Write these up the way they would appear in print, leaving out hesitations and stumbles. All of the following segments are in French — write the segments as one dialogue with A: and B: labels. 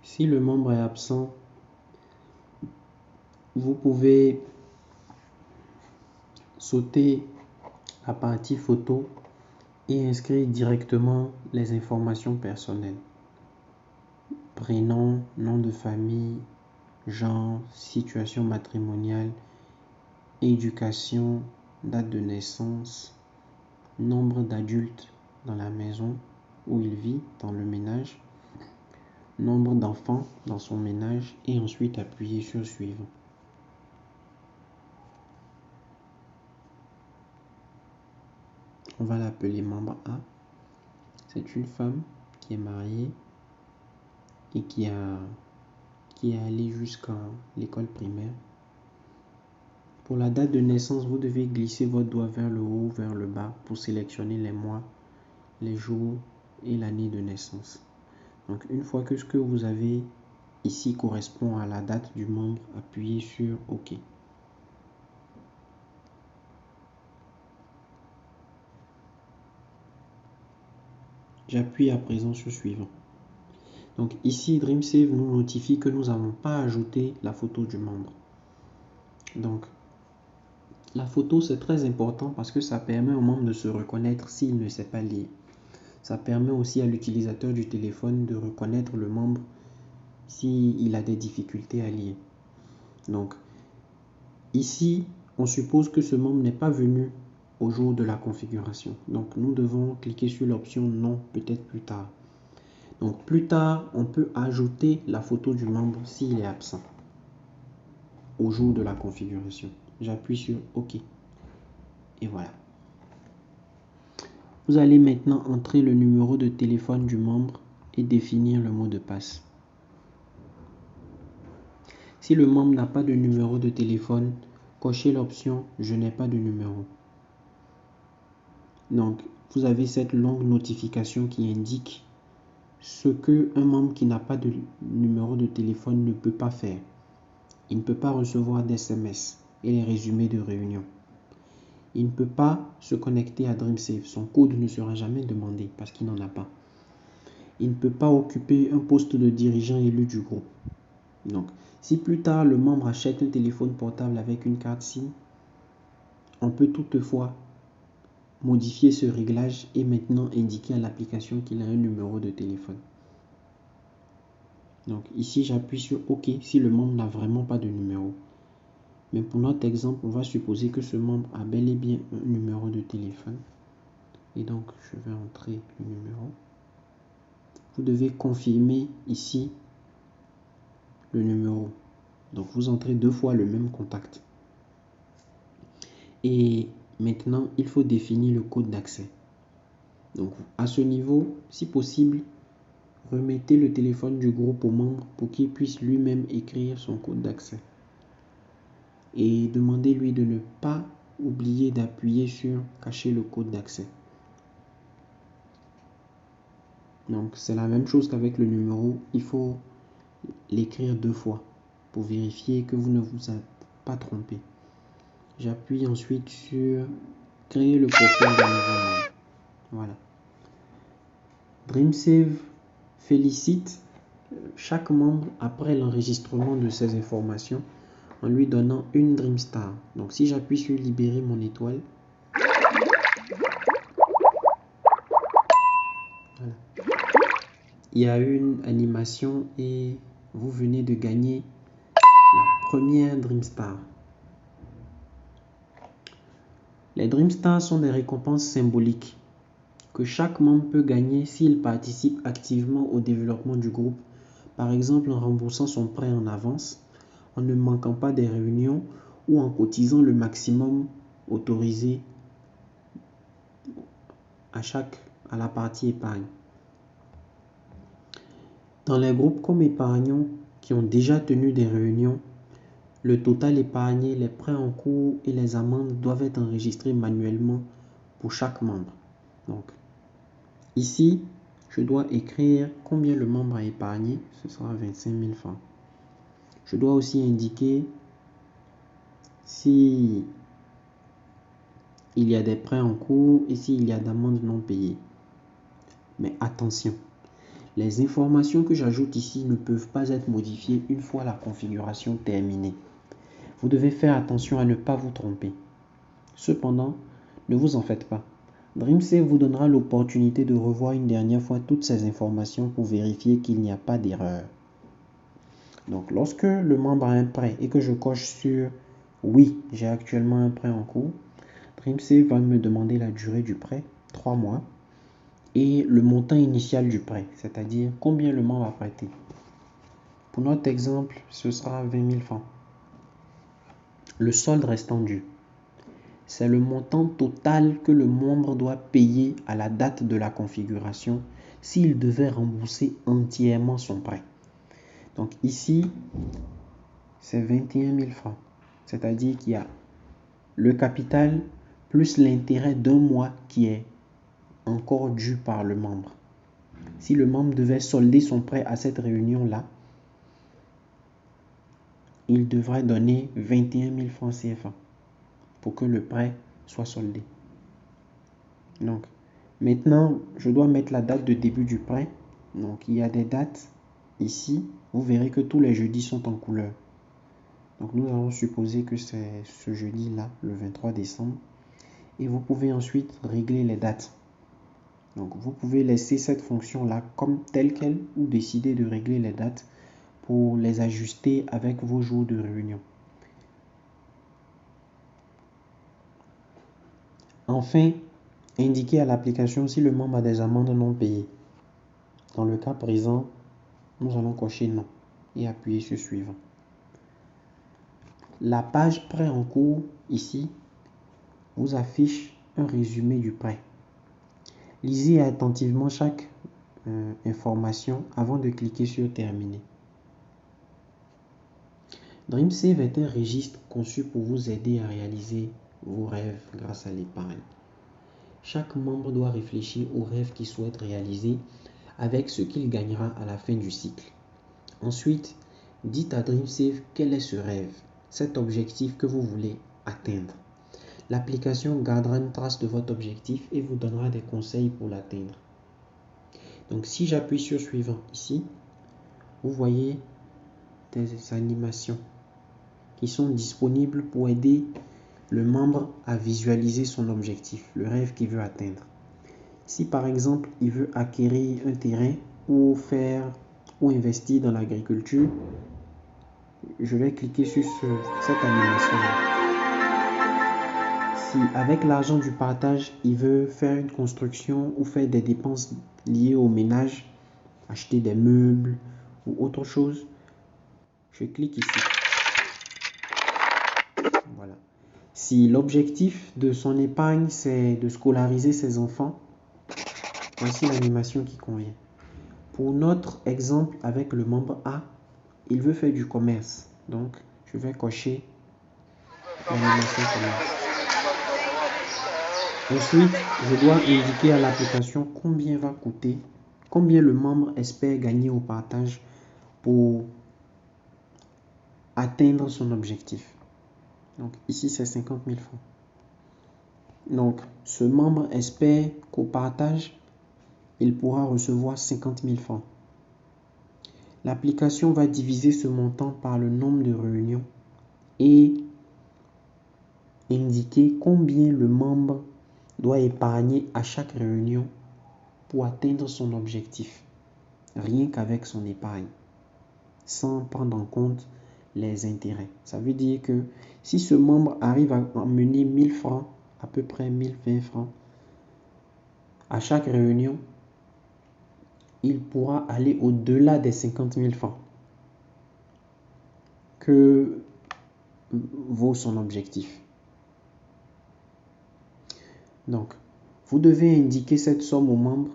A: Si le membre est absent, vous pouvez sauter la partie photo et inscrire directement les informations personnelles. Prénom, nom de famille, genre, situation matrimoniale, éducation, date de naissance, nombre d'adultes dans la maison où il vit, dans le ménage, nombre d'enfants dans son ménage et ensuite appuyer sur suivant. On va l'appeler membre A. C'est une femme qui est mariée et qui est allée jusqu'à l'école primaire. Pour la date de naissance, vous devez glisser votre doigt vers le haut, vers le bas pour sélectionner les mois, les jours et l'année de naissance. Donc une fois que ce que vous avez ici correspond à la date du membre, appuyez sur OK. J'appuie à présent sur suivant. Donc ici, DreamSave nous notifie que nous n'avons pas ajouté la photo du membre. Donc la photo, c'est très important parce que ça permet au membre de se reconnaître s'il ne sait pas lire. Ça permet aussi à l'utilisateur du téléphone de reconnaître le membre s'il a des difficultés à lire. Donc ici, on suppose que ce membre n'est pas venu au jour de la configuration. Donc nous devons cliquer sur l'option non, peut-être plus tard. Donc plus tard, on peut ajouter la photo du membre s'il est absent au jour de la configuration. J'appuie sur OK. Et voilà. Vous allez maintenant entrer le numéro de téléphone du membre et définir le mot de passe. Si le membre n'a pas de numéro de téléphone, cochez l'option « Je n'ai pas de numéro ». Donc, vous avez cette longue notification qui indique ce qu'un membre qui n'a pas de numéro de téléphone ne peut pas faire. Il ne peut pas recevoir d'SMS et les résumés de réunion. Il ne peut pas se connecter à DreamSave. Son code ne sera jamais demandé parce qu'il n'en a pas. Il ne peut pas occuper un poste de dirigeant élu du groupe. Donc, si plus tard le membre achète un téléphone portable avec une carte SIM, on peut toutefois modifier ce réglage et maintenant indiquer à l'application qu'il a un numéro de téléphone. Donc ici, j'appuie sur OK si le membre n'a vraiment pas de numéro. Mais pour notre exemple, on va supposer que ce membre a bel et bien un numéro de téléphone. Et donc, je vais entrer le numéro. Vous devez confirmer ici le numéro. Donc, vous entrez 2 fois le même contact. Et maintenant, il faut définir le code d'accès. Donc, à ce niveau, si possible, remettez le téléphone du groupe au membre pour qu'il puisse lui-même écrire son code d'accès. Et demandez-lui de ne pas oublier d'appuyer sur cacher le code d'accès. Donc, c'est la même chose qu'avec le numéro. Il faut l'écrire 2 fois pour vérifier que vous ne vous êtes pas trompé. J'appuie ensuite sur créer le profil d'un nouveau membre. Voilà. DreamSave félicite chaque membre après l'enregistrement de ces informations en lui donnant une DreamStar. Donc si j'appuie sur libérer mon étoile, voilà, il y a une animation et vous venez de gagner la première DreamStar. Les DreamStars sont des récompenses symboliques que chaque membre peut gagner s'il participe activement au développement du groupe, par exemple en remboursant son prêt en avance, en ne manquant pas des réunions ou en cotisant le maximum autorisé à la partie épargne. Dans les groupes comme épargnants qui ont déjà tenu des réunions, le total épargné, les prêts en cours et les amendes doivent être enregistrés manuellement pour chaque membre. Donc, ici, je dois écrire combien le membre a épargné, ce sera 25 000 francs. Je dois aussi indiquer si il y a des prêts en cours et s'il y a d'amendes non payées. Mais attention, les informations que j'ajoute ici ne peuvent pas être modifiées une fois la configuration terminée. Vous devez faire attention à ne pas vous tromper. Cependant, ne vous en faites pas. DreamSafe vous donnera l'opportunité de revoir une dernière fois toutes ces informations pour vérifier qu'il n'y a pas d'erreur. Donc, lorsque le membre a un prêt et que je coche sur « Oui, j'ai actuellement un prêt en cours », DreamSafe va me demander la durée du prêt, 3 mois, et le montant initial du prêt, c'est-à-dire combien le membre a prêté. Pour notre exemple, ce sera 20 000 francs. Le solde restant dû, c'est le montant total que le membre doit payer à la date de la configuration s'il devait rembourser entièrement son prêt. Donc ici, c'est 21 000 francs. C'est-à-dire qu'il y a le capital plus l'intérêt d'un mois qui est encore dû par le membre. Si le membre devait solder son prêt à cette réunion-là, il devrait donner 21 000 francs CFA pour que le prêt soit soldé. Donc, maintenant, je dois mettre la date de début du prêt. Donc, il y a des dates ici. Vous verrez que tous les jeudis sont en couleur. Donc, nous allons supposer que c'est ce jeudi-là, le 23 décembre. Et vous pouvez ensuite régler les dates. Donc, vous pouvez laisser cette fonction-là comme telle qu'elle ou décider de régler les dates pour les ajuster avec vos jours de réunion. Enfin, indiquez à l'application si le membre a des amendes non payées. Dans le cas présent, nous allons cocher non et appuyer sur suivant. La page prêt en cours ici vous affiche un résumé du prêt. Lisez attentivement chaque information avant de cliquer sur terminer. DreamSafe est un registre conçu pour vous aider à réaliser vos rêves grâce à l'épargne. Chaque membre doit réfléchir aux rêves qu'il souhaite réaliser avec ce qu'il gagnera à la fin du cycle. Ensuite, dites à DreamSafe quel est ce rêve, cet objectif que vous voulez atteindre. L'application gardera une trace de votre objectif et vous donnera des conseils pour l'atteindre. Donc si j'appuie sur suivant ici, vous voyez des animations qui sont disponibles pour aider le membre à visualiser son objectif, le rêve qu'il veut atteindre. Si par exemple il veut acquérir un terrain ou investir dans l'agriculture, je vais cliquer sur cette animation. Si avec l'argent du partage, il veut faire une construction ou faire des dépenses liées au ménage, acheter des meubles ou autre chose, je clique ici. Voilà. Si l'objectif de son épargne, c'est de scolariser ses enfants, voici l'animation qui convient. Pour notre exemple avec le membre A, il veut faire du commerce. Donc, je vais cocher l'animation commerce. Ensuite, je dois indiquer à l'application combien va coûter, combien le membre espère gagner au partage pour atteindre son objectif. Donc ici, c'est 50 000 francs. Donc, ce membre espère qu'au partage, il pourra recevoir 50 000 francs. L'application va diviser ce montant par le nombre de réunions et indiquer combien le membre doit épargner à chaque réunion pour atteindre son objectif, rien qu'avec son épargne, sans prendre en compte les intérêts. Ça veut dire que si ce membre arrive à emmener 1000 francs, à peu près 1020 francs, à chaque réunion, il pourra aller au-delà des 50 000 francs que vaut son objectif. Donc, vous devez indiquer cette somme au membre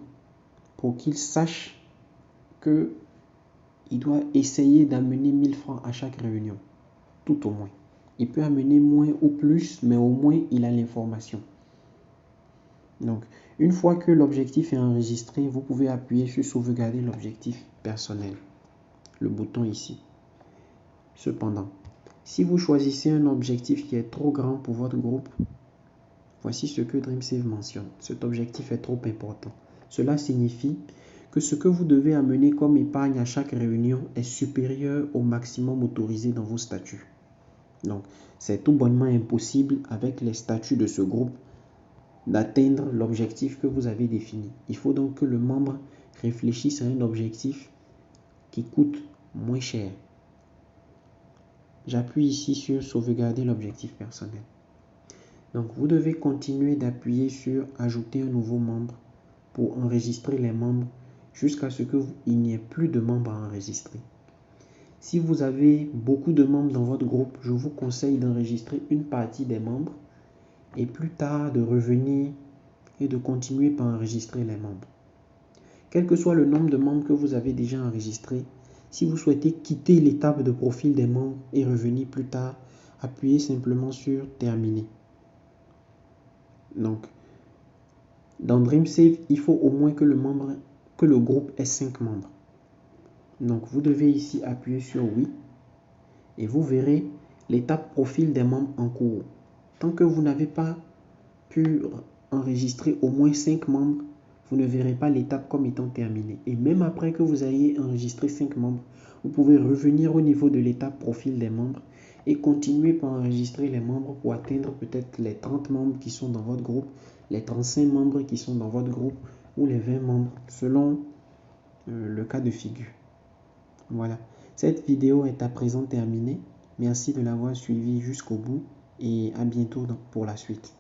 A: pour qu'il sache que il doit essayer d'amener 1000 francs à chaque réunion, tout au moins. Il peut amener moins ou plus, mais au moins il a l'information. Donc, une fois que l'objectif est enregistré, vous pouvez appuyer sur sauvegarder l'objectif personnel, le bouton ici. Cependant, si vous choisissez un objectif qui est trop grand pour votre groupe, voici ce que DreamSafe mentionne. Cet objectif est trop important. Cela signifie que ce que vous devez amener comme épargne à chaque réunion est supérieur au maximum autorisé dans vos statuts. Donc, c'est tout bonnement impossible avec les statuts de ce groupe d'atteindre l'objectif que vous avez défini. Il faut donc que le membre réfléchisse à un objectif qui coûte moins cher. J'appuie ici sur sauvegarder l'objectif personnel. Donc, vous devez continuer d'appuyer sur ajouter un nouveau membre pour enregistrer les membres jusqu'à ce qu'il n'y ait plus de membres à enregistrer. Si vous avez beaucoup de membres dans votre groupe, je vous conseille d'enregistrer une partie des membres et plus tard de revenir et de continuer par enregistrer les membres. Quel que soit le nombre de membres que vous avez déjà enregistrés, si vous souhaitez quitter l'étape de profil des membres et revenir plus tard, appuyez simplement sur Terminer. Donc, dans DreamSave, il faut au moins que le groupe ait 5 membres. Donc, vous devez ici appuyer sur Oui et vous verrez l'étape profil des membres en cours. Tant que vous n'avez pas pu enregistrer au moins 5 membres, vous ne verrez pas l'étape comme étant terminée. Et même après que vous ayez enregistré 5 membres, vous pouvez revenir au niveau de l'étape profil des membres et continuer par enregistrer les membres pour atteindre peut-être les 30 membres qui sont dans votre groupe, les 35 membres qui sont dans votre groupe ou les 20 membres selon le cas de figure. Voilà, cette vidéo est à présent terminée. Merci de l'avoir suivi jusqu'au bout et à bientôt pour la suite.